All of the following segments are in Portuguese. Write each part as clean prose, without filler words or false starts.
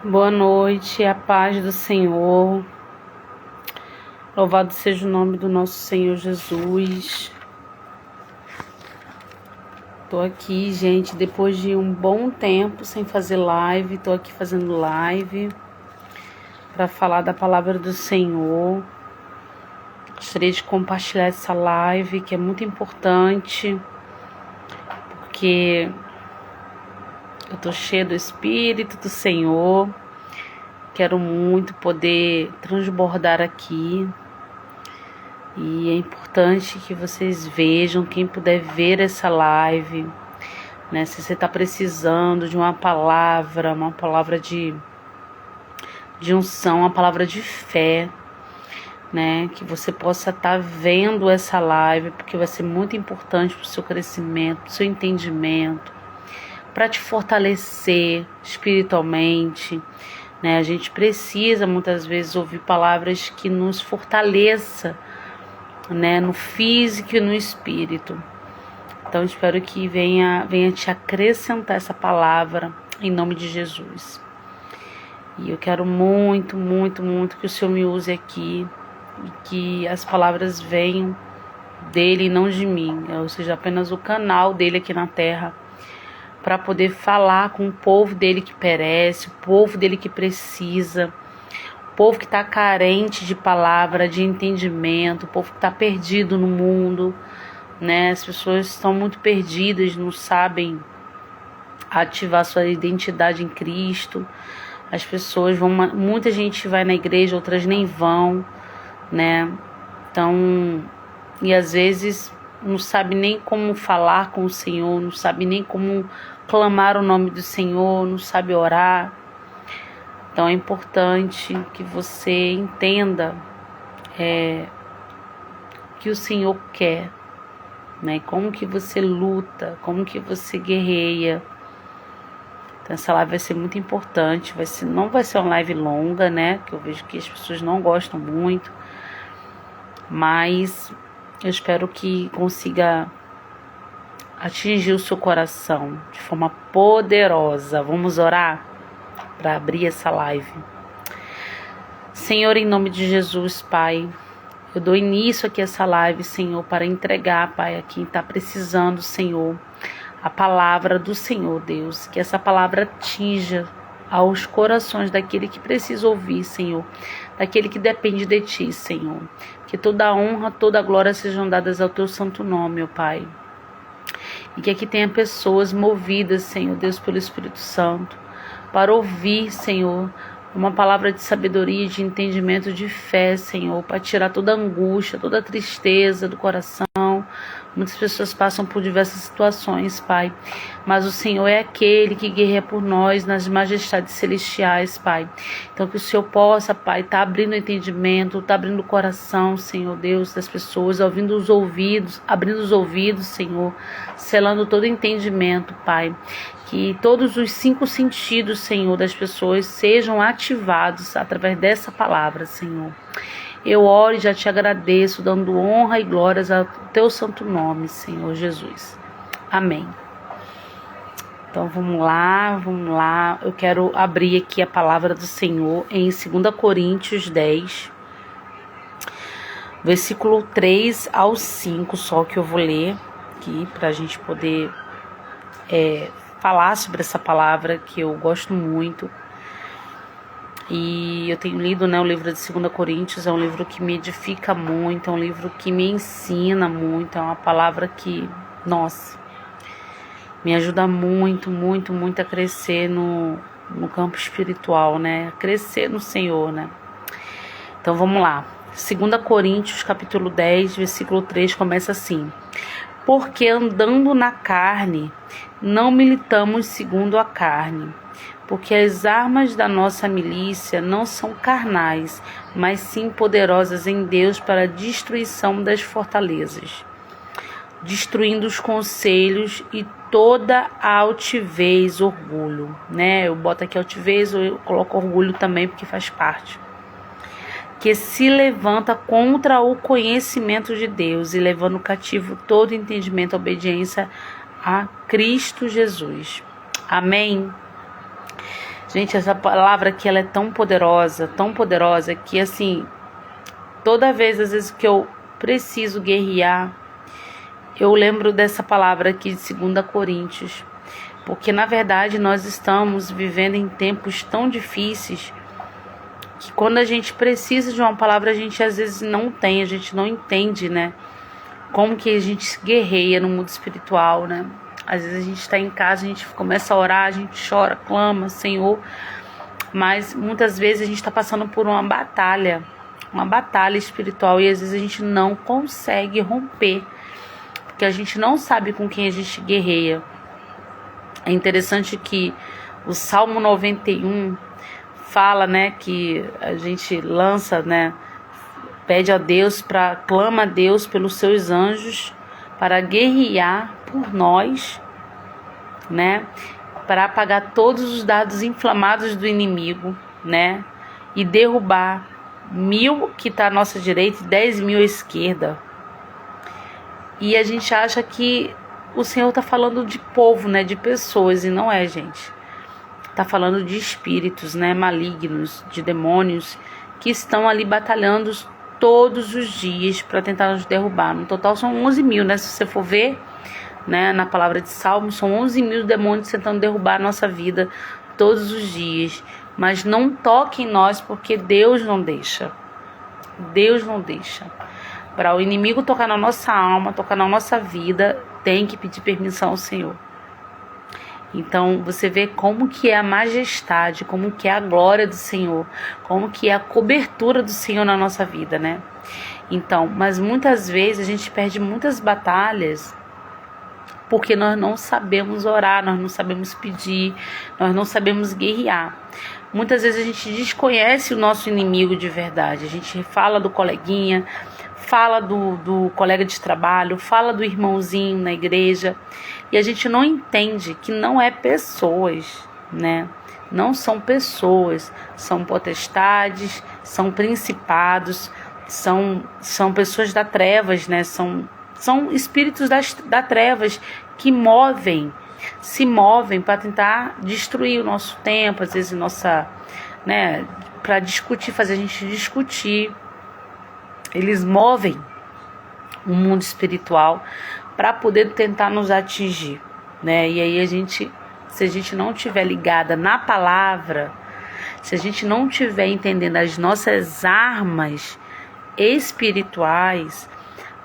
Boa noite, a paz do Senhor. Louvado seja o nome do nosso Senhor Jesus. Tô aqui, gente, depois de um bom tempo sem fazer live, tô aqui fazendo live para falar da palavra do Senhor. Gostaria de compartilhar essa live, que é muito importante, porque eu tô cheia do Espírito do Senhor. Quero muito poder transbordar aqui. E é importante que vocês vejam, quem puder ver essa live, né? Se você está precisando de uma palavra de unção, uma palavra de fé, né? Que você possa estar vendo essa live, porque vai ser muito importante para o seu crescimento, para o seu entendimento, para te fortalecer espiritualmente, né? A gente precisa muitas vezes ouvir palavras que nos fortaleçam, né, no físico e no espírito. Então espero que venha te acrescentar essa palavra em nome de Jesus. E eu quero muito que o Senhor me use aqui e que as palavras venham dele e não de mim, ou seja, apenas o canal dele aqui na terra, para poder falar com o povo dele que perece, o povo dele que precisa, o povo que está carente de palavra, de entendimento, o povo que está perdido no mundo, né? As pessoas estão muito perdidas, não sabem ativar sua identidade em Cristo. As pessoas vão, muita gente vai na igreja, outras nem vão, né? Então, e às vezes não sabe nem como falar com o Senhor, não sabe nem como clamar o nome do Senhor, não sabe orar. Então é importante que você entenda que o Senhor quer, né? Como que você luta, como que você guerreia. Então essa live vai ser muito importante, não vai ser uma live longa, né? Que eu vejo que as pessoas não gostam muito, mas eu espero que consiga atingir o seu coração de forma poderosa. Vamos orar para abrir essa live. Senhor, em nome de Jesus, Pai, eu dou início aqui a essa live, Senhor, para entregar, Pai, a quem está precisando, Senhor, a palavra do Senhor, Deus. Que essa palavra atinja aos corações daquele que precisa ouvir, Senhor, daquele que depende de Ti, Senhor. Que toda a honra, toda a glória sejam dadas ao Teu santo nome, ó Pai. E que aqui tenha pessoas movidas, Senhor Deus, pelo Espírito Santo, para ouvir, Senhor, uma palavra de sabedoria, de entendimento, de fé, Senhor, para tirar toda a angústia, toda a tristeza do coração. Muitas pessoas passam por diversas situações, Pai, mas o Senhor é aquele que guerreia por nós nas majestades celestiais, Pai. Então que o Senhor possa, Pai, estar abrindo o entendimento, abrindo o coração, Senhor Deus, das pessoas, abrindo os ouvidos, Senhor, selando todo o entendimento, Pai. Que todos os 5 sentidos, Senhor, das pessoas sejam ativados através dessa palavra, Senhor. Eu oro e já te agradeço, dando honra e glórias ao teu santo nome, Senhor Jesus. Amém. Então vamos lá. Eu quero abrir aqui a palavra do Senhor em 2 Coríntios 10, versículo 3 ao 5, só que eu vou ler aqui para a gente poder falar sobre essa palavra que eu gosto muito. E eu tenho lido, né, o livro de 2 Coríntios, é um livro que me edifica muito, é um livro que me ensina muito, é uma palavra que, nossa, me ajuda muito a crescer no campo espiritual, né, a crescer no Senhor, né. Então vamos lá, 2 Coríntios capítulo 10, versículo 3 começa assim: porque andando na carne, não militamos segundo a carne, porque as armas da nossa milícia não são carnais, mas sim poderosas em Deus para a destruição das fortalezas, destruindo os conselhos e toda a altivez, orgulho, né? Eu boto aqui altivez, eu coloco orgulho também, porque faz parte. Que se levanta contra o conhecimento de Deus e levando cativo todo entendimento, obediência a Cristo Jesus. Amém? Gente, essa palavra aqui, ela é tão poderosa, que assim, toda vez, às vezes, que eu preciso guerrear, eu lembro dessa palavra aqui de 2 Coríntios, porque na verdade nós estamos vivendo em tempos tão difíceis que quando a gente precisa de uma palavra, a gente às vezes não tem, a gente não entende, né? Como que a gente guerreia no mundo espiritual, né? Às vezes a gente está em casa, a gente começa a orar, a gente chora, clama, Senhor, mas muitas vezes a gente está passando por uma batalha espiritual, e às vezes a gente não consegue romper, porque a gente não sabe com quem a gente guerreia. É interessante que o Salmo 91 fala, né, que a gente lança, né, pede a Deus, clama a Deus pelos seus anjos para guerrear por nós, né, para apagar todos os dardos inflamados do inimigo, né, e derrubar 1000 que está à nossa direita e 10.000 à esquerda. E a gente acha que o Senhor está falando de povo, né, de pessoas, e não é, gente. Está falando de espíritos, né, malignos, de demônios que estão ali batalhando todos os dias para tentar nos derrubar. No total são 11.000, né, se você for ver, né, na palavra de Salmo, são 11.000 demônios tentando derrubar a nossa vida todos os dias. Mas não toque em nós, porque Deus não deixa. Deus não deixa. Para o inimigo tocar na nossa alma, tocar na nossa vida, tem que pedir permissão ao Senhor. Então você vê como que é a majestade, como que é a glória do Senhor, como que é a cobertura do Senhor na nossa vida, né? Então, mas muitas vezes a gente perde muitas batalhas porque nós não sabemos orar, nós não sabemos pedir, nós não sabemos guerrear. Muitas vezes a gente desconhece o nosso inimigo de verdade. A gente fala do coleguinha, fala do colega de trabalho, fala do irmãozinho na igreja, e a gente não entende que não é pessoas, né? Não são pessoas, são potestades, são principados, são pessoas das trevas, né? São espíritos das trevas que se movem para tentar destruir o nosso tempo, às vezes né? Para discutir, fazer a gente discutir. Eles movem o mundo espiritual para poder tentar nos atingir, né? E aí se a gente não tiver ligada na palavra, se a gente não tiver entendendo as nossas armas espirituais,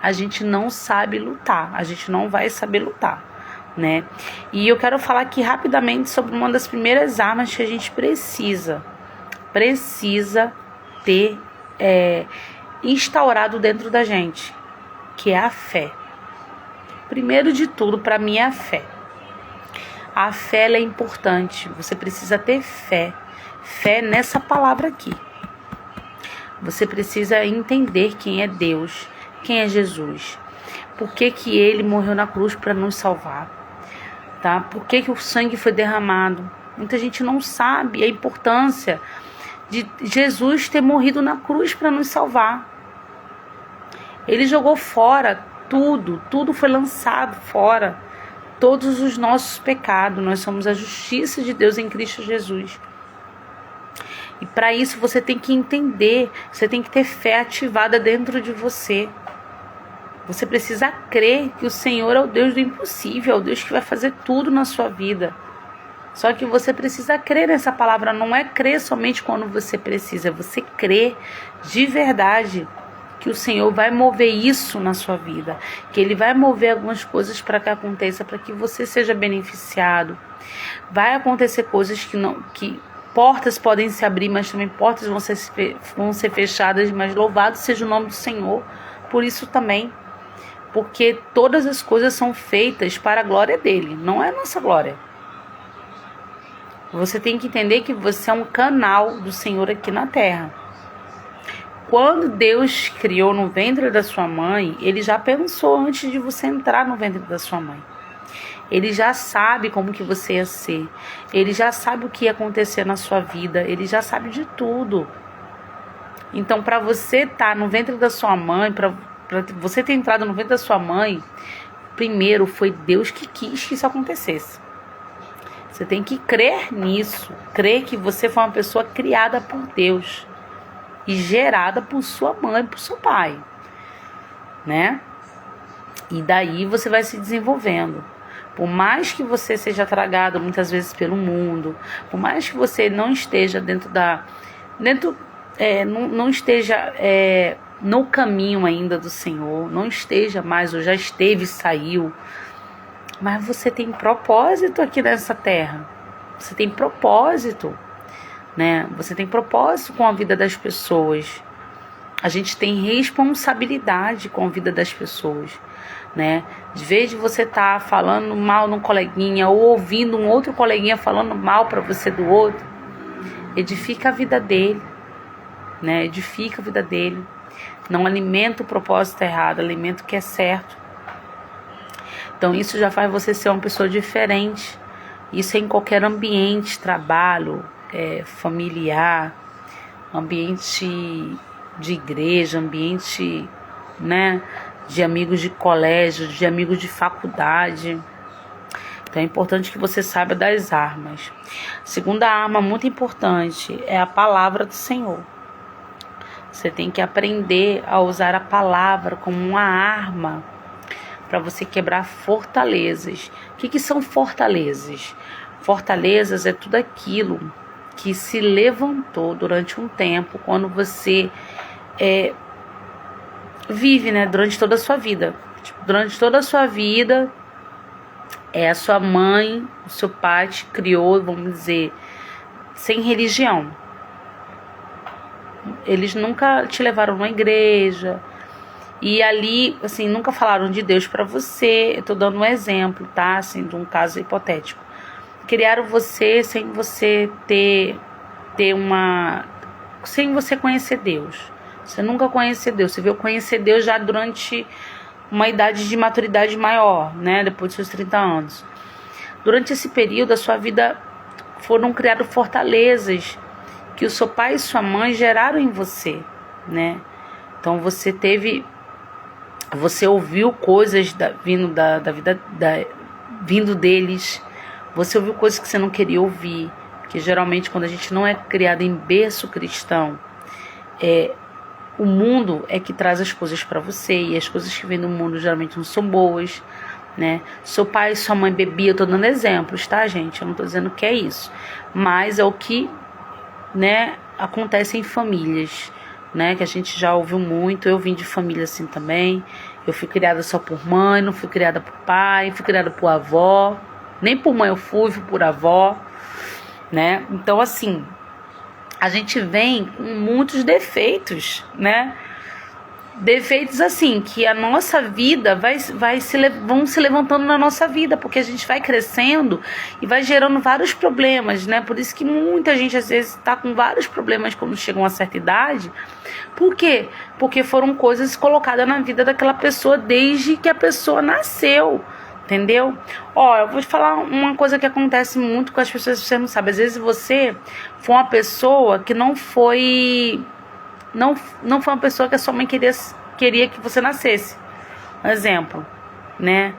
a gente não sabe lutar, a gente não vai saber lutar, né? E eu quero falar aqui rapidamente sobre uma das primeiras armas que a gente precisa ter instaurado dentro da gente, que é a fé. Primeiro de tudo, para mim, é a fé. A fé, ela é importante. Você precisa ter fé. Fé nessa palavra aqui. Você precisa entender quem é Deus, quem é Jesus. Por que que ele morreu na cruz para nos salvar? Tá? Por que que o sangue foi derramado? Muita gente não sabe a importância de Jesus ter morrido na cruz para nos salvar. Ele jogou fora tudo foi lançado fora, todos os nossos pecados. Nós somos a justiça de Deus em Cristo Jesus. E para isso você tem que entender, você tem que ter fé ativada dentro de você. Você precisa crer que o Senhor é o Deus do impossível, é o Deus que vai fazer tudo na sua vida. Só que você precisa crer nessa palavra, não é crer somente quando você precisa, é você crer de verdade que o Senhor vai mover isso na sua vida, que Ele vai mover algumas coisas para que aconteça, para que você seja beneficiado. Vai acontecer coisas que portas podem se abrir, mas também portas vão ser fechadas, mas louvado seja o nome do Senhor por isso também, porque todas as coisas são feitas para a glória dele, não é a nossa glória. Você tem que entender que você é um canal do Senhor aqui na terra. Quando Deus criou no ventre da sua mãe, Ele já pensou antes de você entrar no ventre da sua mãe. Ele já sabe como que você ia ser. Ele já sabe o que ia acontecer na sua vida. Ele já sabe de tudo. Então, para você estar no ventre da sua mãe, para você ter entrado no ventre da sua mãe, primeiro foi Deus que quis que isso acontecesse. Você tem que crer nisso, crer que você foi uma pessoa criada por Deus e gerada por sua mãe, por seu pai, né? E daí você vai se desenvolvendo. Por mais que você seja tragado muitas vezes pelo mundo, por mais que você não esteja não esteja no caminho ainda do Senhor, não esteja mais, ou já esteve e saiu, mas você tem propósito aqui nessa terra. Você tem propósito, né? Você tem propósito com a vida das pessoas. A gente tem responsabilidade com a vida das pessoas, né? De vez de você estar falando mal num coleguinha ou ouvindo um outro coleguinha falando mal para você do outro, edifica a vida dele, né? Edifica a vida dele. Não alimenta o propósito errado, alimenta o que é certo. Então isso já faz você ser uma pessoa diferente. Isso é em qualquer ambiente, trabalho, familiar, ambiente de igreja, ambiente, né, de amigos de colégio, de amigos de faculdade. Então é importante que você saiba das armas. Segunda arma muito importante é a palavra do Senhor. Você tem que aprender a usar a palavra como uma arma para você quebrar fortalezas. O que são fortalezas? Fortalezas é tudo aquilo que se levantou durante um tempo, quando você vive, né, durante toda a sua vida. Durante toda a sua vida, a sua mãe, o seu pai te criou, vamos dizer, sem religião. Eles nunca te levaram numa igreja. E ali, assim, nunca falaram de Deus para você. Eu tô dando um exemplo, tá? Assim, de um caso hipotético. Criaram você sem você sem você conhecer Deus. Você nunca conheceu Deus. Você veio conhecer Deus já durante uma idade de maturidade maior, né? Depois dos seus 30 anos. Durante esse período, a sua vida foram criadas fortalezas que o seu pai e sua mãe geraram em você, né? Então você ouviu coisas vindo deles. Você ouviu coisas que você não queria ouvir. Porque geralmente quando a gente não é criado em berço cristão, o mundo é que traz as coisas para você. E as coisas que vêm do mundo geralmente não são boas, né? Seu pai e sua mãe bebiam. Eu tô dando exemplos, tá, gente? Eu não tô dizendo que é isso. Mas é o que, né, acontece em famílias, né, que a gente já ouviu muito. Eu vim de família assim também. Eu fui criada só por mãe, não fui criada por pai, fui criada por avó. Nem por mãe eu fui por avó, né? Então, assim, a gente vem com muitos defeitos, né? Defeitos assim, que a nossa vida vão se levantando na nossa vida, porque a gente vai crescendo e vai gerando vários problemas, né? Por isso que muita gente às vezes está com vários problemas quando chega a uma certa idade. Por quê? Porque foram coisas colocadas na vida daquela pessoa desde que a pessoa nasceu, entendeu? Ó, eu vou te falar uma coisa que acontece muito com as pessoas, você não sabe. Às vezes você foi uma pessoa que não foi uma pessoa que a sua mãe queria que você nascesse. Um exemplo, né?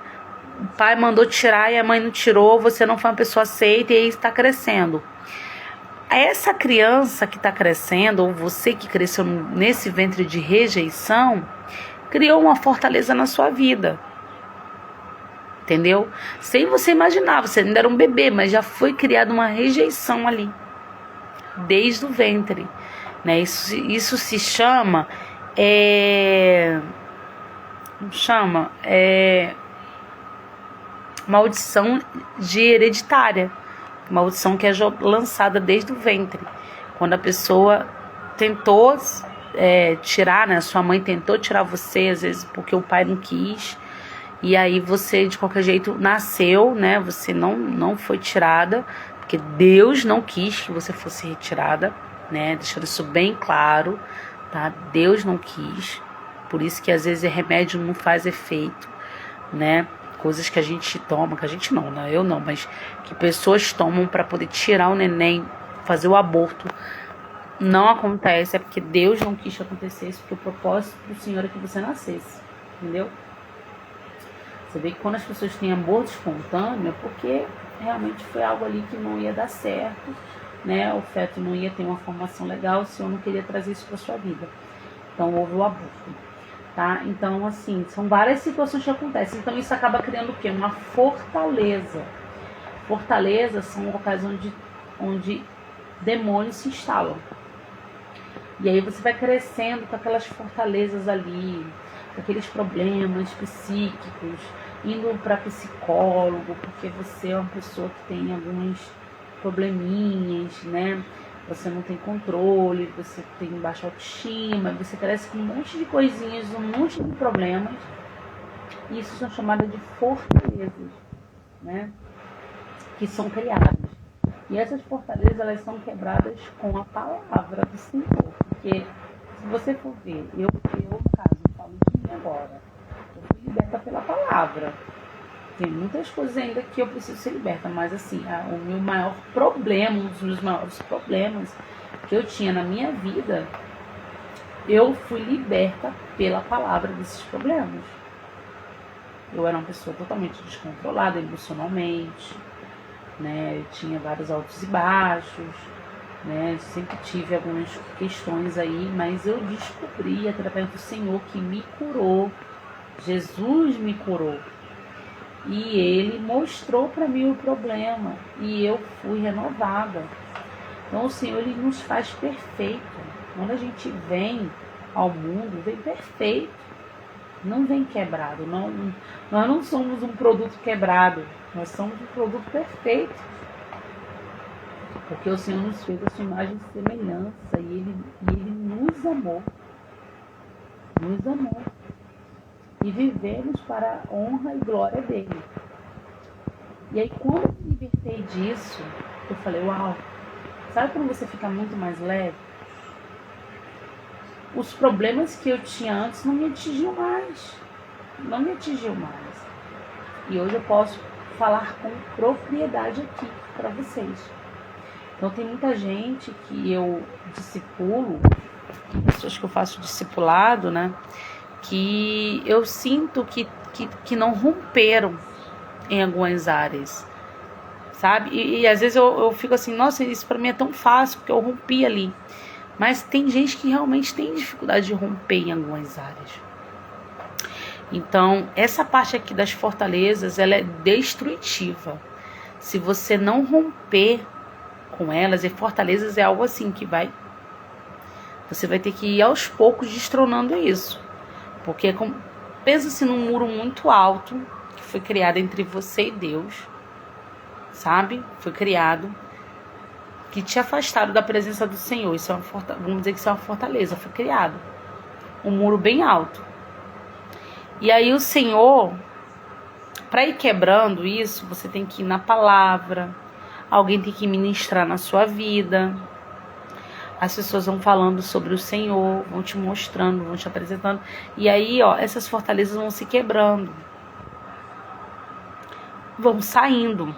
O pai mandou tirar e a mãe não tirou, você não foi uma pessoa aceita e aí está crescendo. Essa criança que está crescendo, ou você que cresceu nesse ventre de rejeição, criou uma fortaleza na sua vida. Entendeu? Sem você imaginar, você ainda era um bebê, mas já foi criada uma rejeição ali, desde o ventre. Né? Isso se chama maldição hereditária. Maldição que é lançada desde o ventre. Quando a pessoa tentou tirar, né? Sua mãe tentou tirar você, às vezes porque o pai não quis. E aí você, de qualquer jeito, nasceu, né? Você não foi tirada, porque Deus não quis que você fosse retirada. Né? Deixando isso bem claro, tá? Deus não quis, por isso que às vezes remédio não faz efeito, né? Coisas que a gente toma, que a gente não, né? Eu não, mas que pessoas tomam para poder tirar o neném, fazer o aborto, não acontece, é porque Deus não quis que acontecesse, porque o propósito do Senhor é que você nascesse, entendeu? Você vê que quando as pessoas têm aborto espontâneo é porque realmente foi algo ali que não ia dar certo, né? O feto não ia ter uma formação legal, o Senhor não queria trazer isso para sua vida. Então houve o aborto, tá? Então, assim, são várias situações que acontecem. Então isso acaba criando o quê? Uma fortaleza. Fortalezas são locais onde demônios se instalam. E aí você vai crescendo com aquelas fortalezas ali, com aqueles problemas psíquicos, indo para psicólogo, porque você é uma pessoa que tem alguns probleminhas, né? Você não tem controle, você tem baixa autoestima, você cresce com um monte de coisinhas, um monte de problemas. E isso são chamadas de fortalezas, né? Que são criadas. E essas fortalezas, elas são quebradas com a palavra do Senhor. Porque, se você for ver, eu no caso, falo de mim agora, eu fui liberta pela palavra. Tem muitas coisas ainda que eu preciso ser liberta, mas assim, o meu maior problema, um dos meus maiores problemas que eu tinha na minha vida, eu fui liberta pela palavra desses problemas. Eu era uma pessoa totalmente descontrolada emocionalmente, né? Eu tinha vários altos e baixos, né? Sempre tive algumas questões aí, mas eu descobri através do Senhor que me curou. Jesus me curou. E Ele mostrou para mim o problema e eu fui renovada. Então o Senhor, Ele nos faz perfeito. Quando a gente vem ao mundo, vem perfeito. Não vem quebrado. Nós não somos um produto quebrado. Nós somos um produto perfeito. Porque o Senhor nos fez a sua imagem e semelhança. E Ele nos amou. Nos amou. E vivemos para a honra e glória dele. E aí, quando eu me libertei disso, eu falei, uau, sabe quando você fica muito mais leve? Os problemas que eu tinha antes não me atingiam mais. Não me atingiam mais. E hoje eu posso falar com propriedade aqui para vocês. Então, tem muita gente que eu discipulo, pessoas que eu faço discipulado, né? Que eu sinto que não romperam em algumas áreas, sabe? E às vezes eu fico assim, nossa, isso pra mim é tão fácil, porque eu rompi ali. Mas tem gente que realmente tem dificuldade de romper em algumas áreas. Então, essa parte aqui das fortalezas, ela é destrutiva. Se você não romper com elas, e fortalezas é algo assim que você vai ter que ir aos poucos destronando isso. Porque pensa-se num muro muito alto que foi criado entre você e Deus, sabe? Foi criado, que te afastaram da presença do Senhor. Isso é vamos dizer que isso é uma fortaleza, foi criado. Um muro bem alto. E aí o Senhor, para ir quebrando isso, você tem que ir na palavra, alguém tem que ministrar na sua vida. As pessoas vão falando sobre o Senhor, vão te mostrando, vão te apresentando. E aí, essas fortalezas vão se quebrando. Vão saindo.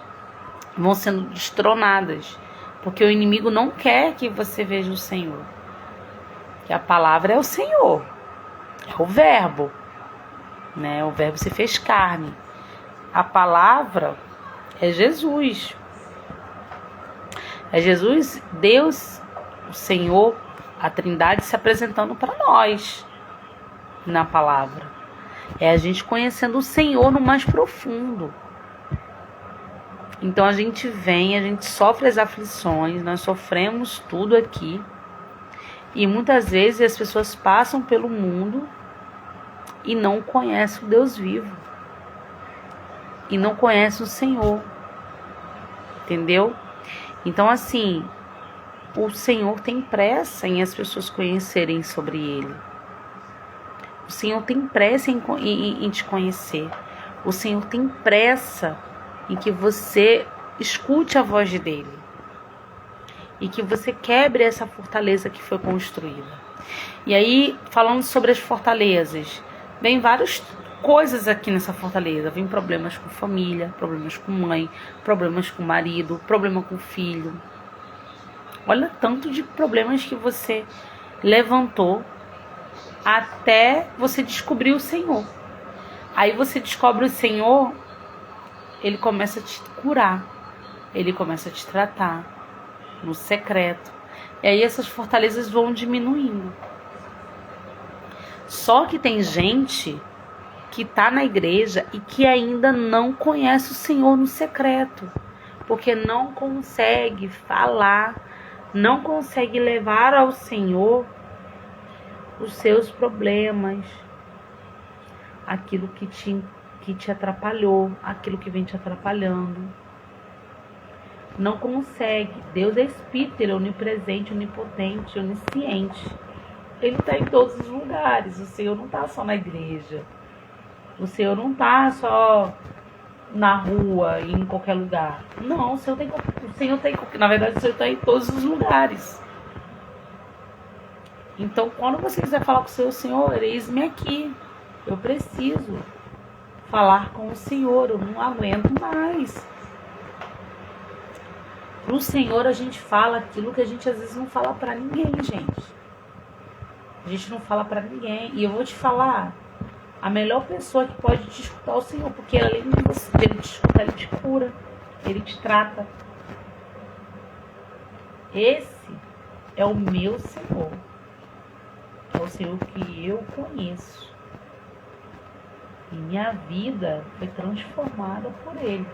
Vão sendo destronadas. Porque o inimigo não quer que você veja o Senhor. Que a palavra é o Senhor. É o verbo. Né? O verbo se fez carne. A palavra é Jesus. É Jesus, Deus, o Senhor, a Trindade se apresentando para nós na palavra. É a gente conhecendo o Senhor no mais profundo. Então a gente vem, a gente sofre as aflições, nós sofremos tudo aqui. E muitas vezes as pessoas passam pelo mundo e não conhecem o Deus vivo. E não conhecem o Senhor. Entendeu? Então assim, o Senhor tem pressa em as pessoas conhecerem sobre Ele. O Senhor tem pressa em te conhecer. O Senhor tem pressa em que você escute a voz dEle. E que você quebre essa fortaleza que foi construída. E aí, falando sobre as fortalezas, vem várias coisas aqui nessa fortaleza. Vem problemas com família, problemas com mãe, problemas com marido, problema com filho. Olha tanto de problemas que você levantou até você descobrir o Senhor. Aí você descobre o Senhor, Ele começa a te curar. Ele começa a te tratar no secreto. E aí essas fortalezas vão diminuindo. Só que tem gente que tá na igreja e que ainda não conhece o Senhor no secreto, porque não consegue falar, não consegue levar ao Senhor os seus problemas, aquilo que te atrapalhou, aquilo que vem te atrapalhando. Não consegue. Deus é Espírito, Ele é onipresente, onipotente, onisciente. Ele está em todos os lugares. O Senhor não está só na igreja. O Senhor não está só na rua e em qualquer lugar. Não, o Senhor tem, na verdade, o Senhor está em todos os lugares. Então, quando você quiser falar com o seu Senhor, eis-me aqui. Eu preciso falar com o Senhor. Eu não aguento mais. Pro Senhor a gente fala aquilo que a gente às vezes não fala pra ninguém, gente. A gente não fala pra ninguém. E eu vou te falar, a melhor pessoa que pode te escutar é o Senhor, porque além de você, ele te escutar, ele te cura, ele te trata. Esse é o meu Senhor. É o Senhor que eu conheço. E minha vida foi transformada por Ele.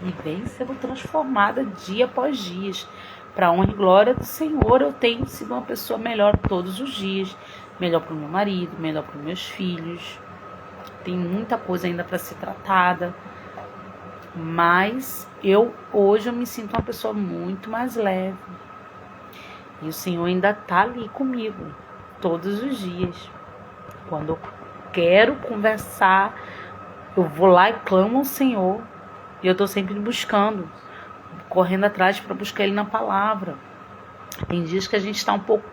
E vem sendo transformada dia após dia. Para a honra e glória do Senhor, eu tenho sido uma pessoa melhor todos os dias. Melhor para o meu marido, melhor para os meus filhos. Tem muita coisa ainda para ser tratada. Mas hoje eu me sinto uma pessoa muito mais leve. E o Senhor ainda está ali comigo todos os dias. Quando eu quero conversar, eu vou lá e clamo ao Senhor. E eu estou sempre buscando, correndo atrás para buscar Ele na palavra. Tem dias que a gente está um pouco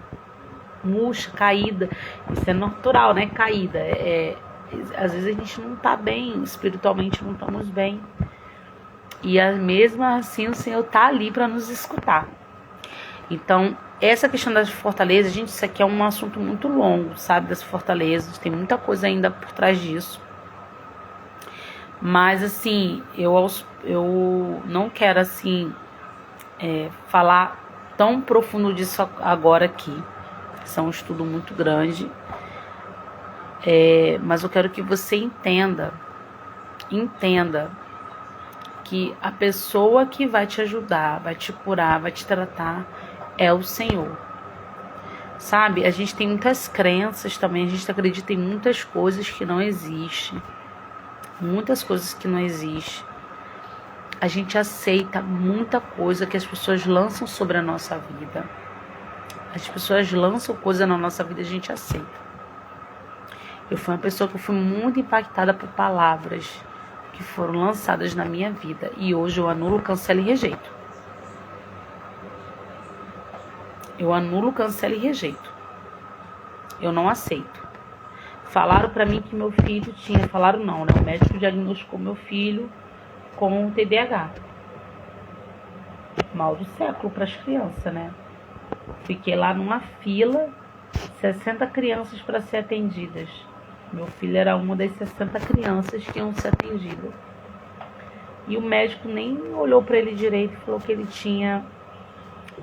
murcha, caída. Isso é natural, né? Caída. Às vezes a gente não está bem, espiritualmente não estamos bem. E mesmo assim o Senhor está ali para nos escutar. Então, essa questão das fortalezas, gente, isso aqui é um assunto muito longo, sabe? Das fortalezas, tem muita coisa ainda por trás disso. Mas, assim, eu não quero, assim, falar tão profundo disso agora aqui. Isso é um estudo muito grande. Mas eu quero que você entenda que a pessoa que vai te ajudar, vai te curar, vai te tratar, é o Senhor. Sabe? A gente tem muitas crenças também, a gente acredita em muitas coisas que não existem. Muitas coisas que não existem. A gente aceita muita coisa que as pessoas lançam sobre a nossa vida. As pessoas lançam coisa na nossa vida e a gente aceita. Eu fui uma pessoa que fui muito impactada por palavras que foram lançadas na minha vida. E hoje eu anulo, cancelo e rejeito. Eu anulo, cancelo e rejeito. Eu não aceito. Falaram pra mim que meu filho tinha... Falaram não, né? O médico diagnosticou meu filho com TDAH. Mal do século pras crianças, né? Fiquei lá numa fila, 60 crianças para ser atendidas. Meu filho era uma das 60 crianças que iam ser atendidas. E o médico nem olhou pra ele direito e falou que ele tinha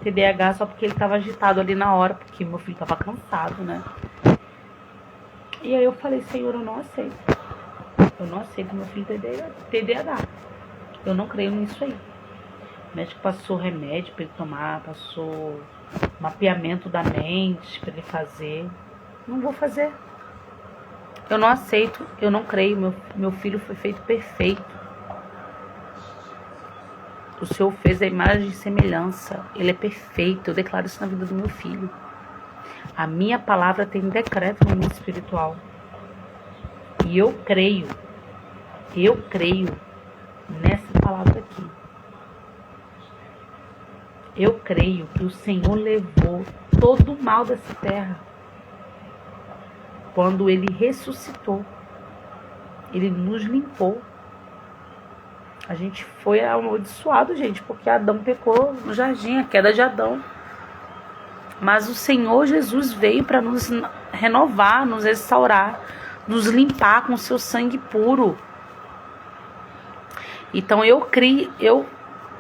TDAH só porque ele estava agitado ali na hora, porque meu filho estava cansado, né? E aí eu falei, Senhor, eu não aceito. Eu não aceito meu filho TDAH. Eu não creio nisso aí. O médico passou remédio para ele tomar, passou mapeamento da mente para ele fazer. Não vou fazer. Eu não aceito, eu não creio. Meu filho foi feito perfeito. O Senhor fez a imagem e semelhança. Ele é perfeito. Eu declaro isso na vida do meu filho. A minha palavra tem decreto no mundo espiritual. E eu creio nessa palavra aqui. Eu creio que o Senhor levou todo o mal dessa terra. Quando Ele ressuscitou, Ele nos limpou. A gente foi amaldiçoado, gente, porque Adão pecou no jardim, a queda de Adão. Mas o Senhor Jesus veio para nos renovar, nos restaurar, nos limpar com o seu sangue puro. Então eu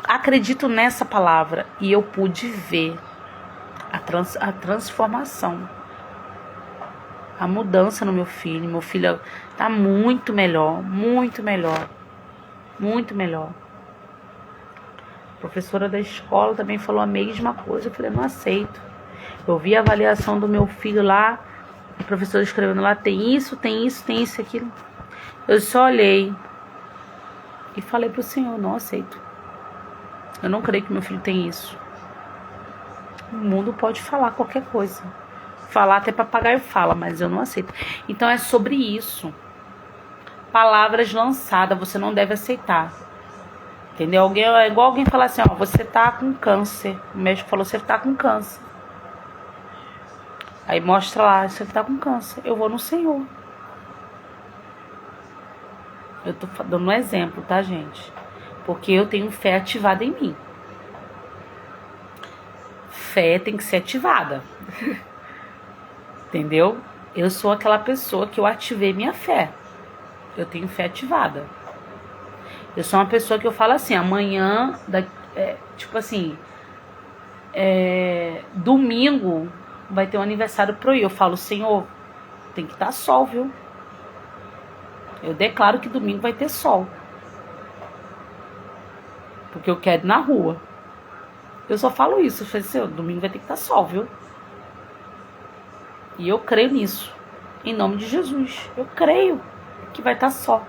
acredito nessa palavra. E eu pude ver a transformação, a mudança no meu filho. Meu filho tá muito melhor, muito melhor, muito melhor. A professora da escola também falou a mesma coisa. Eu falei, não aceito. Eu vi a avaliação do meu filho lá, o professor escrevendo lá, tem isso, aquilo. Eu só olhei e falei pro Senhor, não aceito. Eu não creio que meu filho tem isso. O mundo pode falar qualquer coisa. Falar até papagaio fala, mas eu não aceito. Então é sobre isso. Palavras lançadas, você não deve aceitar. Entendeu? É igual alguém falar assim, ó, você tá com câncer. O médico falou, você tá com câncer. Aí mostra lá, você tá com câncer. Eu vou no Senhor. Eu tô dando um exemplo, tá, gente? Porque eu tenho fé ativada em mim. Fé tem que ser ativada. Entendeu? Eu sou aquela pessoa que eu ativei minha fé. Eu tenho fé ativada. Eu sou uma pessoa que eu falo assim, amanhã, tipo assim, domingo vai ter um aniversário pro eu. Eu falo, Senhor, tem que estar sol, viu? Eu declaro que domingo vai ter sol. Porque eu quero ir na rua. Eu só falo isso. Eu falei, Senhor, domingo vai ter que estar sol, viu? E eu creio nisso. Em nome de Jesus. Eu creio que vai estar sol.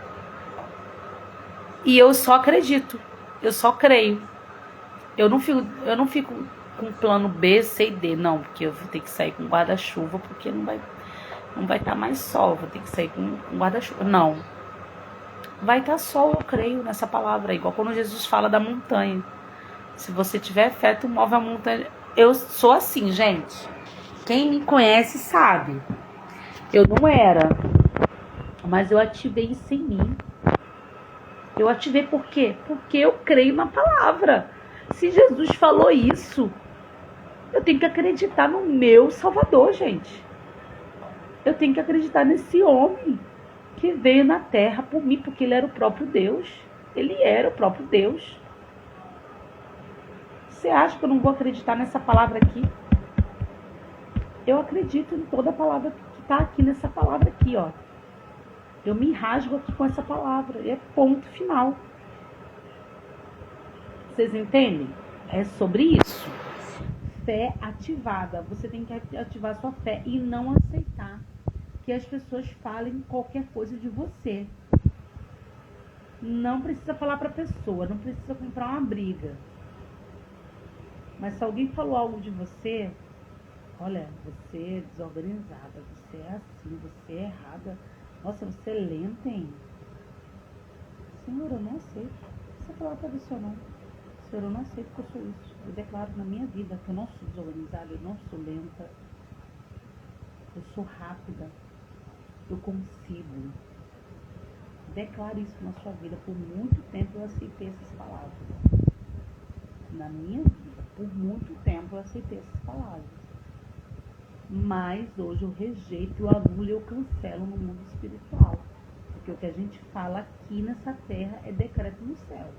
E eu só acredito. Eu só creio. Eu não fico com plano B, C e D. Não, porque eu vou ter que sair com guarda-chuva, porque não vai estar mais sol. Vou ter que sair com guarda-chuva. Não. Vai estar sol, eu creio nessa palavra. Igual quando Jesus fala da montanha. Se você tiver fé, tu move a montanha. Eu sou assim, gente. Quem me conhece sabe. Eu não era. Mas eu ativei isso em mim. Eu ativei por quê? Porque eu creio na palavra. Se Jesus falou isso, eu tenho que acreditar no meu Salvador, gente. Eu tenho que acreditar nesse homem que veio na terra por mim, porque ele era o próprio Deus. Ele era o próprio Deus. Você acha que eu não vou acreditar nessa palavra aqui? Eu acredito em toda a palavra que está aqui nessa palavra aqui, ó. Eu me rasgo aqui com essa palavra. E é ponto final. Vocês entendem? É sobre isso. Fé ativada. Você tem que ativar sua fé e não aceitar que as pessoas falem qualquer coisa de você. Não precisa falar pra pessoa. Não precisa comprar uma briga. Mas se alguém falou algo de você, olha, você é desorganizada, você é assim, você é errada. Nossa, você é lenta, hein? Senhor, eu não aceito. Você falar pra você ou não. Senhor, eu não aceito que eu sou isso. Eu declaro na minha vida que eu não sou desorganizada, eu não sou lenta. Eu sou rápida. Eu consigo. Declare isso na sua vida. Por muito tempo eu aceitei essas palavras. Na minha vida, por muito tempo eu aceitei essas palavras. Mas hoje eu rejeito, eu anulo e eu cancelo no mundo espiritual. Porque o que a gente fala aqui nessa terra é decreto no céu.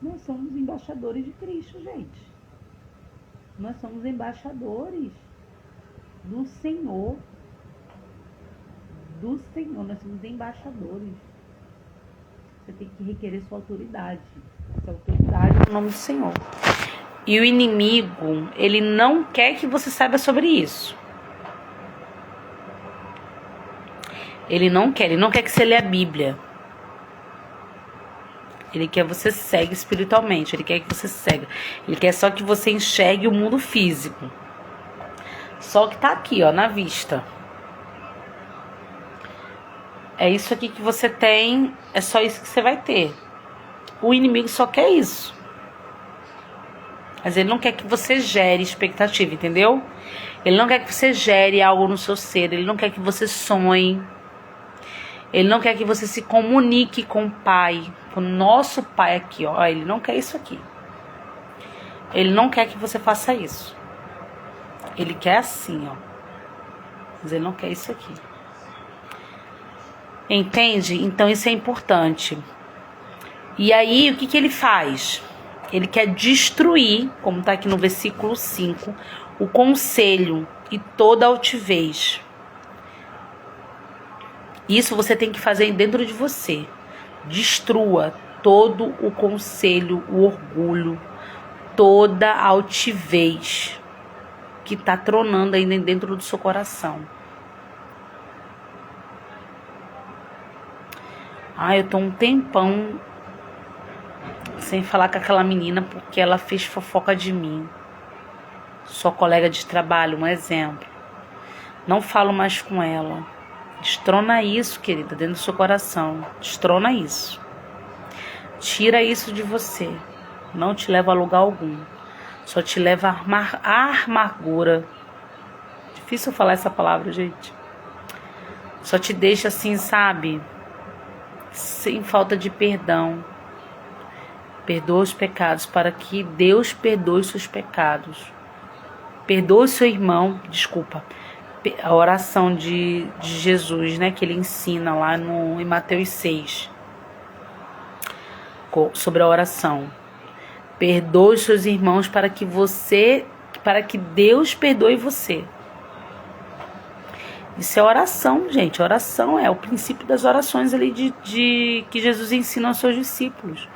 Nós somos embaixadores de Cristo, gente. Nós somos embaixadores do Senhor. Do Senhor, nós somos embaixadores. Você tem que requerer sua autoridade. Essa autoridade é o nome do Senhor. E o inimigo, ele não quer que você saiba sobre isso. Ele não quer que você lê a Bíblia. Ele quer que você segue espiritualmente, ele quer que você segue. Ele quer só que você enxergue o mundo físico. Só que tá aqui, ó, na vista. É isso aqui que você tem, é só isso que você vai ter. O inimigo só quer isso. Mas ele não quer que você gere expectativa, entendeu? Ele não quer que você gere algo no seu ser. Ele não quer que você sonhe. Ele não quer que você se comunique com o Pai. Com o nosso Pai aqui, ó. Ele não quer isso aqui. Ele não quer que você faça isso. Ele quer assim, ó. Mas ele não quer isso aqui. Entende? Então isso é importante. E aí, o que que ele faz? Ele quer destruir, como está aqui no versículo 5, o conselho e toda altivez. Isso você tem que fazer dentro de você. Destrua todo o conselho, o orgulho, toda a altivez que está tronando ainda dentro do seu coração. Eu tô um tempão sem falar com aquela menina porque ela fez fofoca de mim. Sua colega de trabalho, um exemplo. Não falo mais com ela. Destrona isso, querida, dentro do seu coração. Destrona isso. Tira isso de você. Não te leva a lugar algum. Só te leva a amargura. Difícil falar essa palavra, gente. Só te deixa assim, sabe? Sem falta de perdão. Perdoa os pecados para que Deus perdoe seus pecados. Perdoa seu irmão, desculpa. A oração de Jesus, né? Que ele ensina lá em Mateus 6. Sobre a oração. Perdoe seus irmãos para que Deus perdoe você. Isso é oração, gente. Oração é o princípio das orações ali que Jesus ensina aos seus discípulos.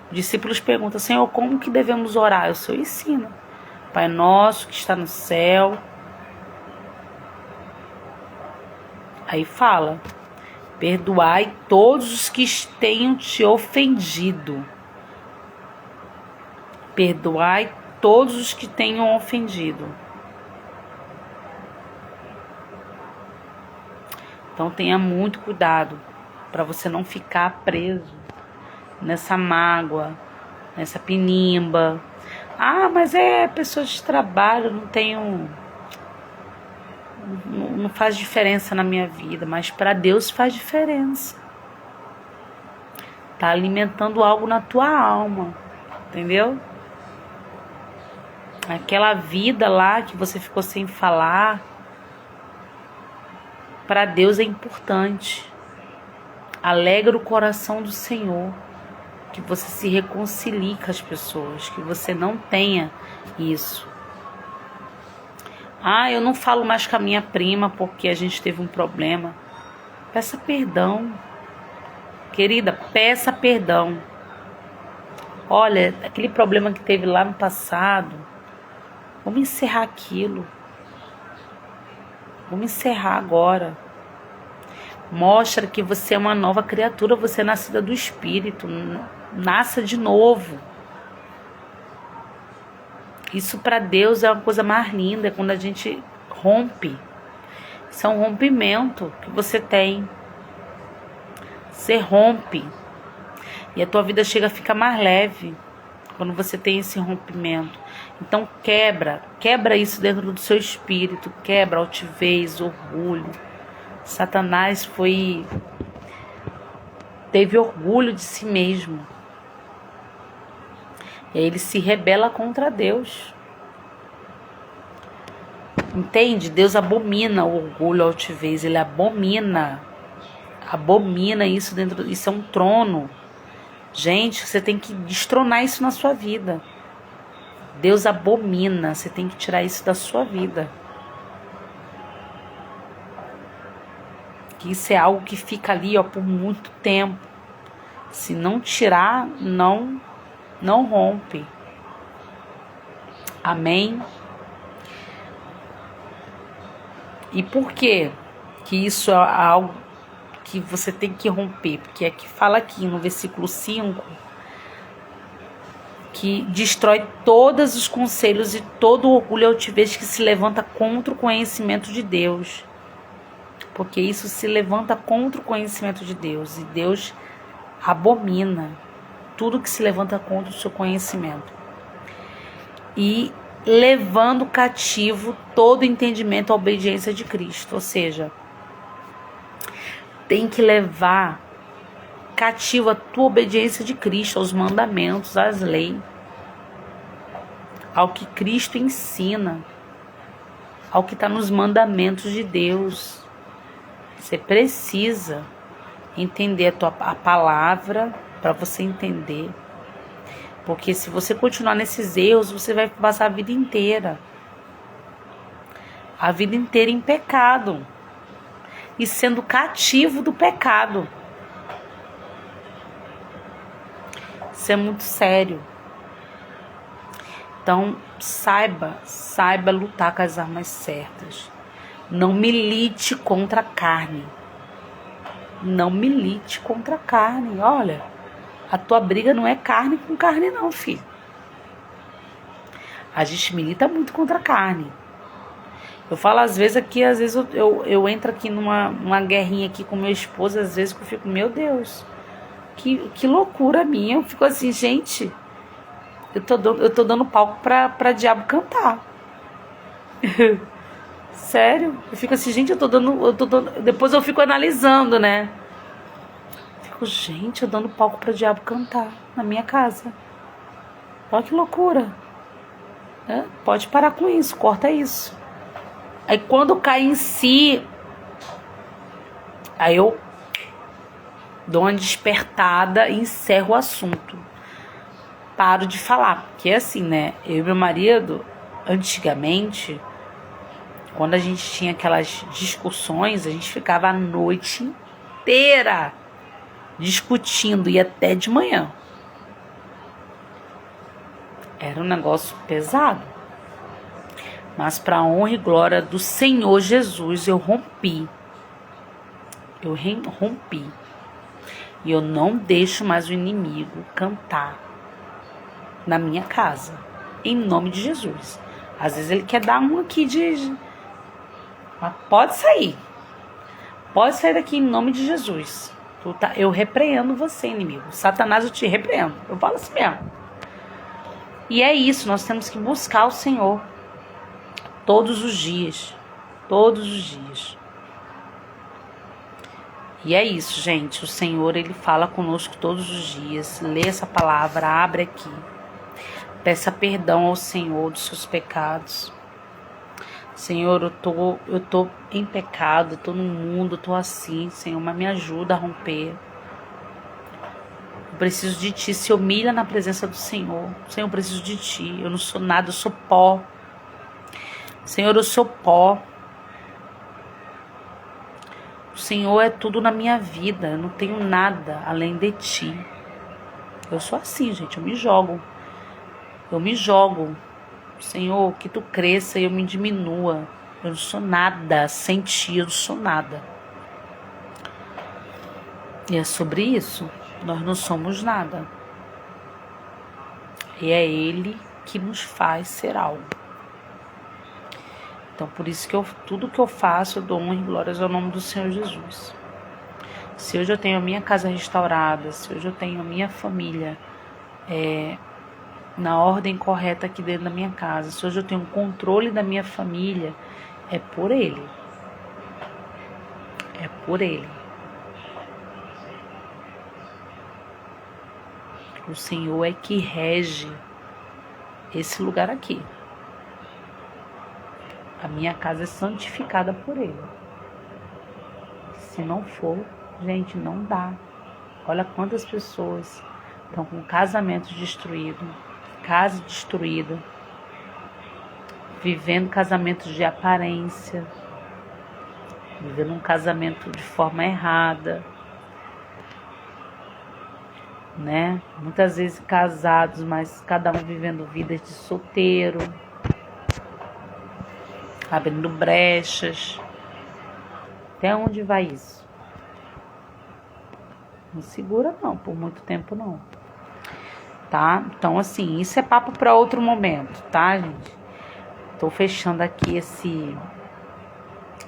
Os discípulos perguntam: Senhor, como que devemos orar? O Senhor ensina. Pai nosso que está no céu. Aí fala: perdoai todos os que tenham te ofendido. Perdoai todos os que tenham ofendido. Então tenha muito cuidado para você não ficar preso nessa mágoa, nessa pinimba. Mas é pessoa de trabalho, não faz diferença na minha vida, mas para Deus faz diferença. Tá alimentando algo na tua alma, entendeu? Aquela vida lá que você ficou sem falar, para Deus é importante. Alegra o coração do Senhor, que você se reconcilie com as pessoas, que você não tenha isso. Eu não falo mais com a minha prima porque a gente teve um problema. Peça perdão. Querida, peça perdão. Olha, aquele problema que teve lá no passado, vamos encerrar aquilo. Vamos encerrar agora. Mostra que você é uma nova criatura, você é nascida do Espírito. Nasça de novo. Isso para Deus é uma coisa mais linda, é quando a gente rompe. Isso é um rompimento que você tem. Você rompe. E a tua vida chega a ficar mais leve quando você tem esse rompimento. Então quebra isso dentro do seu espírito, quebra altivez, orgulho. Satanás teve orgulho de si mesmo. E aí ele se rebela contra Deus. Entende? Deus abomina o orgulho, a altivez. Ele abomina isso dentro. Isso é um trono. Gente, você tem que destronar isso na sua vida. Deus abomina. Você tem que tirar isso da sua vida. Que isso é algo que fica ali, por muito tempo. Se não tirar, não rompe. Amém? E por quê que isso é algo que você tem que romper? Porque aqui fala aqui no versículo 5 que destrói todos os conselhos e todo o orgulho e altivez que se levanta contra o conhecimento de Deus. Porque isso se levanta contra o conhecimento de Deus. E Deus abomina tudo que se levanta contra o seu conhecimento. E levando cativo todo entendimento à obediência de Cristo. Ou seja, tem que levar cativo a tua obediência de Cristo, aos mandamentos, às leis, ao que Cristo ensina, ao que está nos mandamentos de Deus. Você precisa entender a palavra, para você entender. Porque se você continuar nesses erros, você vai passar a vida inteira em pecado e sendo cativo do pecado. Isso é muito sério. Então, saiba lutar com as armas certas. Não milite contra a carne. Não milite contra a carne. Olha, a tua briga não é carne com carne não, filho. A gente milita muito contra a carne. Eu falo às vezes eu entro aqui numa guerrinha aqui com meu esposo, às vezes que eu fico, meu Deus, que loucura minha. Eu fico assim, gente, eu tô dando palco pra diabo cantar. Sério, eu fico assim, gente, eu tô dando, depois eu fico analisando, né? Fico, gente, eu dando palco pra diabo cantar na minha casa. Olha que loucura. Pode parar com isso, corta isso. Aí quando cai em si, aí eu dou uma despertada e encerro o assunto. Paro de falar, porque é assim, né? Eu e meu marido, antigamente, quando a gente tinha aquelas discussões, a gente ficava a noite inteira discutindo e até de manhã. Era um negócio pesado. Mas para a honra e glória do Senhor Jesus, eu rompi. Eu rompi. E eu não deixo mais o inimigo cantar na minha casa. Em nome de Jesus. Às vezes ele quer dar um aqui de... Mas pode sair. Pode sair daqui em nome de Jesus. Eu repreendo você, inimigo. Satanás, eu te repreendo. Eu falo assim mesmo. E é isso. Nós temos que buscar o Senhor. Todos os dias. Todos os dias. E é isso, gente. O Senhor, Ele fala conosco todos os dias. Lê essa palavra, abre aqui. Peça perdão ao Senhor dos seus pecados. Senhor, eu tô em pecado, eu tô no mundo, eu tô assim, Senhor, mas me ajuda a romper. Eu preciso de Ti, se humilha na presença do Senhor. Senhor, eu preciso de Ti, eu não sou nada, eu sou pó. Senhor, eu sou pó. O Senhor é tudo na minha vida, eu não tenho nada além de Ti. Eu sou assim, gente, eu me jogo. Senhor, que Tu cresça e eu me diminua. Eu não sou nada, sem Ti eu não sou nada. E é sobre isso, nós não somos nada. E é Ele que nos faz ser algo. Então, por isso que tudo que eu faço, eu dou honra e glórias ao nome do Senhor Jesus. Se hoje eu tenho a minha casa restaurada, se hoje eu tenho a minha família na ordem correta aqui dentro da minha casa, se hoje eu tenho o controle da minha família, é por Ele. É por Ele. O Senhor é que rege esse lugar aqui. A minha casa é santificada por Ele. Se não for, gente, não dá. Olha quantas pessoas estão com casamento destruído, casa destruída, vivendo casamentos de aparência, vivendo um casamento de forma errada, né? Muitas vezes casados, mas cada um vivendo vidas de solteiro, abrindo brechas. Até onde vai isso? Não segura não, por muito tempo não. Tá? Então assim, isso é papo para outro momento, tá, gente? Tô fechando aqui esse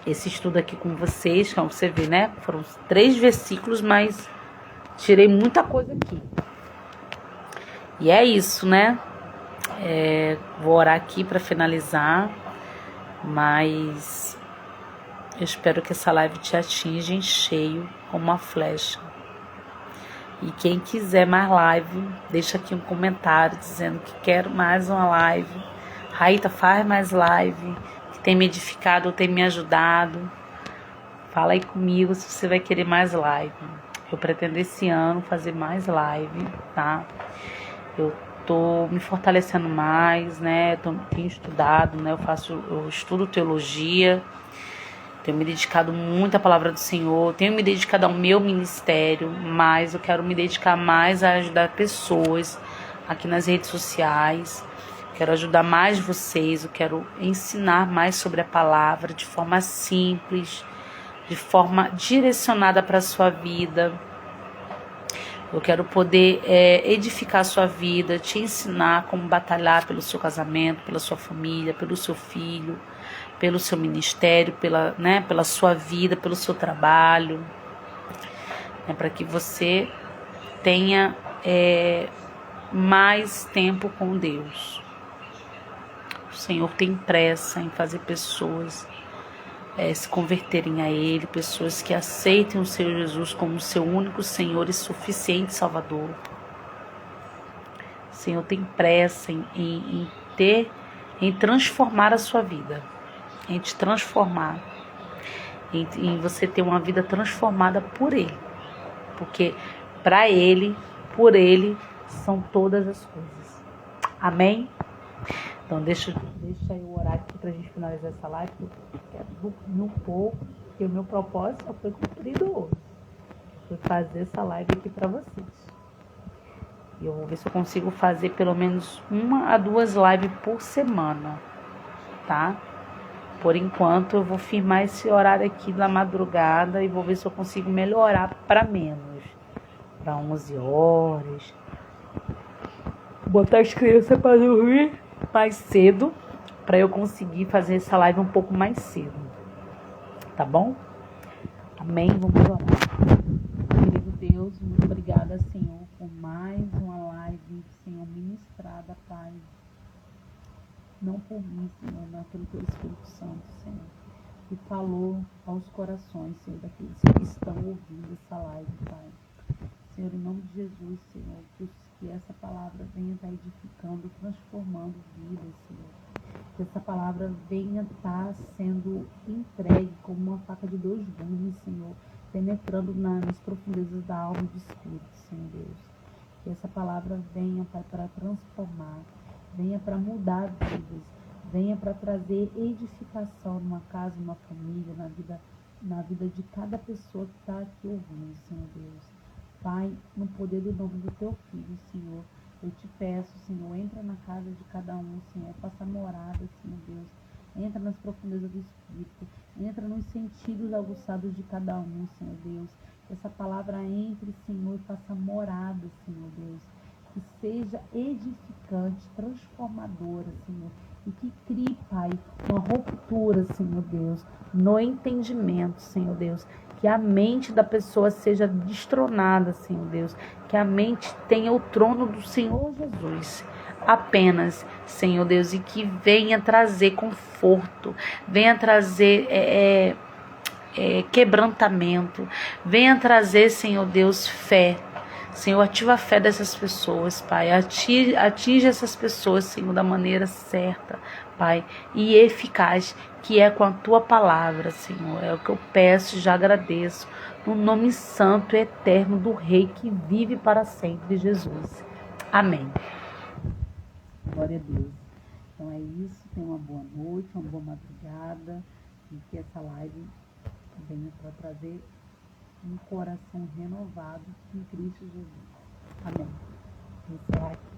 estudo aqui com vocês, como você vê, né? Foram 3 versículos, mas tirei muita coisa aqui. E é isso, né? Vou orar aqui para finalizar. Mas eu espero que essa live te atinja em cheio como uma flecha. E quem quiser mais live, deixa aqui um comentário dizendo que quero mais uma live. Raíta, faz mais live, que tem me edificado ou tem me ajudado. Fala aí comigo se você vai querer mais live. Eu pretendo esse ano fazer mais live, tá? Eu tô me fortalecendo mais, né? Tenho estudado, né? Eu estudo teologia, tenho me dedicado muito à palavra do Senhor, tenho me dedicado ao meu ministério, mas eu quero me dedicar mais a ajudar pessoas aqui nas redes sociais. Quero ajudar mais vocês, eu quero ensinar mais sobre a palavra de forma simples, de forma direcionada para a sua vida. Eu quero poder edificar a sua vida, te ensinar como batalhar pelo seu casamento, pela sua família, pelo seu filho, pelo seu ministério, pela sua vida, pelo seu trabalho, para que você tenha mais tempo com Deus. O Senhor tem pressa em fazer pessoas se converterem a Ele, pessoas que aceitem o Senhor Jesus como seu único Senhor e suficiente Salvador. O Senhor tem pressa em transformar a sua vida, em te transformar, em você ter uma vida transformada por Ele, porque para Ele, por Ele, são todas as coisas. Amém? Então deixa eu orar aqui pra gente finalizar essa live, porque eu quero dormir um pouco, porque o meu propósito só foi cumprido hoje. Foi fazer essa live aqui pra vocês. E eu vou ver se eu consigo fazer pelo menos 1 a 2 lives por semana, tá? Por enquanto eu vou firmar esse horário aqui da madrugada e vou ver se eu consigo melhorar para menos, para 11 horas. Botar as crianças para dormir mais cedo, para eu conseguir fazer essa live um pouco mais cedo, tá bom? Amém? Vamos orar. Querido Deus, muito obrigada, Senhor, por mais uma live, Senhor, ministrada, Pai. Não por mim, Senhor, mas pelo Teu Espírito Santo, Senhor, que falou aos corações, Senhor, daqueles que estão ouvindo essa live, Pai. Senhor, em nome de Jesus, Senhor, que essa palavra venha estar edificando, transformando vidas, Senhor. Que essa palavra venha estar sendo entregue como uma faca de 2 gumes, Senhor, penetrando nas profundezas da alma e do Espírito, Senhor Deus. Que essa palavra venha, Pai, para transformar, venha para mudar vidas, venha para trazer edificação numa casa, numa família, na vida de cada pessoa que está aqui ouvindo, Senhor Deus. Pai, no poder do nome do Teu Filho, Senhor, eu te peço, Senhor, entra na casa de cada um, Senhor, faça morada, Senhor Deus, entra nas profundezas do Espírito, entra nos sentidos aguçados de cada um, Senhor Deus, que essa palavra entre, Senhor, e faça morada, Senhor Deus, que seja edificante, transformadora, Senhor, e que crie, Pai, uma ruptura, Senhor Deus, no entendimento, Senhor Deus, que a mente da pessoa seja destronada, Senhor Deus, que a mente tenha o trono do Senhor Jesus apenas, Senhor Deus, e que venha trazer conforto, venha trazer quebrantamento, venha trazer, Senhor Deus, fé. Senhor, ativa a fé dessas pessoas, Pai. Atinge essas pessoas, Senhor, da maneira certa, Pai, e eficaz, que é com a Tua palavra, Senhor. É o que eu peço e já agradeço, no nome santo e eterno do Rei que vive para sempre, Jesus. Amém. Glória a Deus. Então é isso. Tenha uma boa noite, uma boa madrugada, e que essa live venha para trazer um coração renovado em Cristo Jesus. Amém. Vou encerrar aqui.